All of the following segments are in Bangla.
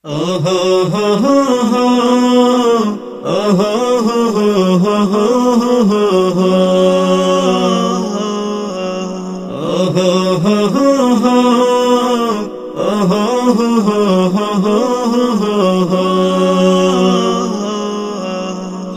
ওহো হো হো হো, ওহো হো হো হো হো হো হো, ওহো হো হো হো, ওহো হো হো হো হো হো।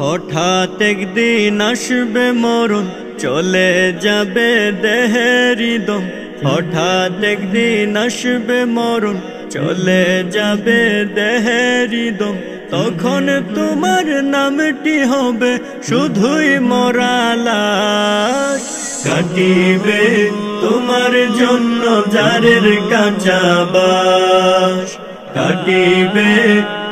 হঠাৎ একদিন আসবে মরণ, চলে যাবে দেহের দম। হঠাৎ একদিন আসবে মরণ, চলে যাবে দেহের দম। তখন তোমার নামটি হবে শুধুই মরা লাশ। কাটিবে তোমার জন্য জারের কাঁচা বাস, কাটিবে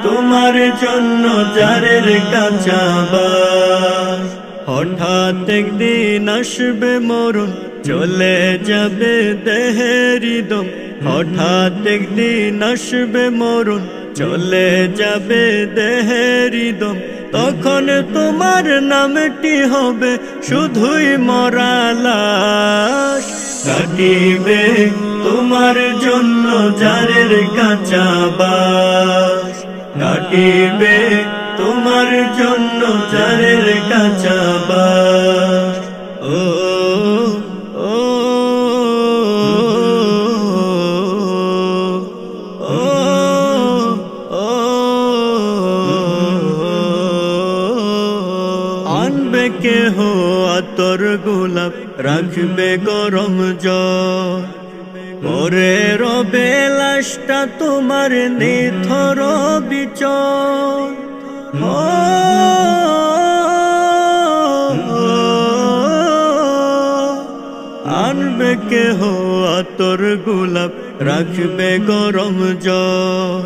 তোমার জন্য জারের কাঁচা বাস। হঠাৎ একদিন আসবে মরণ, চলে যাবে দেহের দম। হঠাৎ একদিন আসবে মরণ, চলে যাবে দেহের দম। তখন তোমার নামটি হবে শুধুই মরা লাশ। কাটিবে তোমার জন্য জারের কাঁচা বাস, কাটিবে তোমার জন্য জারের কাঁচা বাস। ও আনবে কেহ আতর গোলাপ, রাখবে গরম জল, পরে রবে লাশটা তোমার নিথর বিচল। আনবে কেহ আতর গোলাপ, রাখবে গরম জল,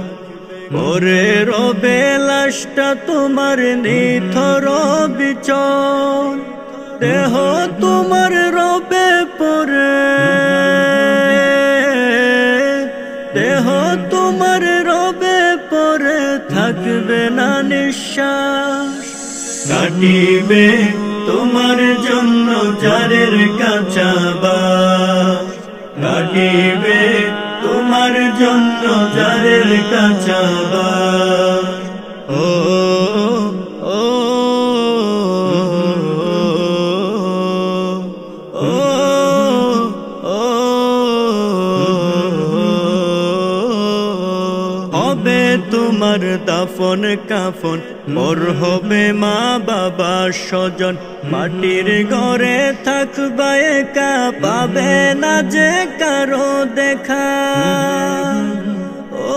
পরে রবে লাশটা তোমার নিথর বিচল। দেহ তোমার রবে পরে, দেহ তোমার রবে পরে, থাকবে না নিঃশ্বাস। কাটিবে তোমার জন্য জারের কাঁচা বাস, কাটিবে তোমার জন্য জারের কাঁচা বাস। ও ও হবে তোমার দাফন কাফন, মোর হবে মা বাবা স্বজন। মাটির ঘরে থাকবা একা, পাবে না যে কারো দেখা। ও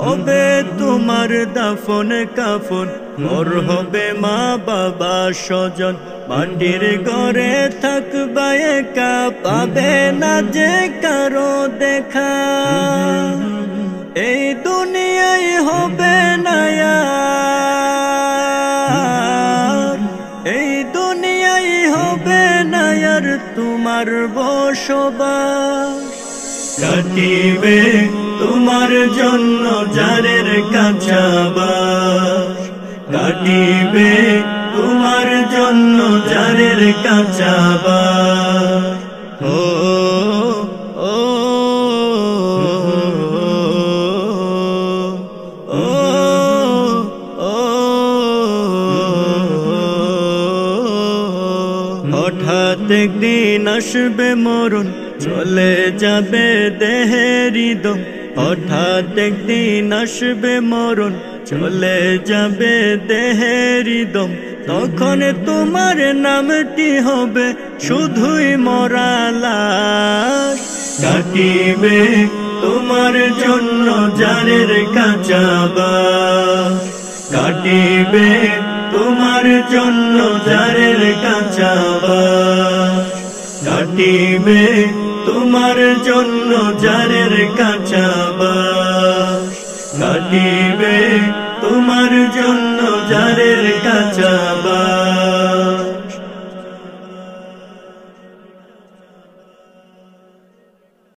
হবে তোমার দাফন কাফন, মোর হবে মা বাবা স্বজন। মাটির ঘরে থাকবা একা, পাবে না যে কারো দেখা। এই দুনিয়ায় হবে না আর, এই দুনিয়ায় হবে না আর তোমার বসবাস। কাটিবে তোমার জন্য জারের কাঁচা বাস, কাটিবে তোমার জন্য জারের কাঁচা বাস। ও ও ও ও হঠাৎ একদিন আসবে মরণ, চলে যাবে দেহের দম। হঠাৎ একদিন আসবে মরণ, চলে যাবে দেহের দম। তখন তোমার নামটি হবে শুধুই মরা লাশ। কাটিবে তোমার জন্য জারের কাঁচা বাস, কাটিবে তোমার জন্য জারের কাঁচা বাস। কাটিবে তোমার জন্য জারের কাঁচা বাস, কাটিবে তোমার জন্য জারের কাঁচা বাস।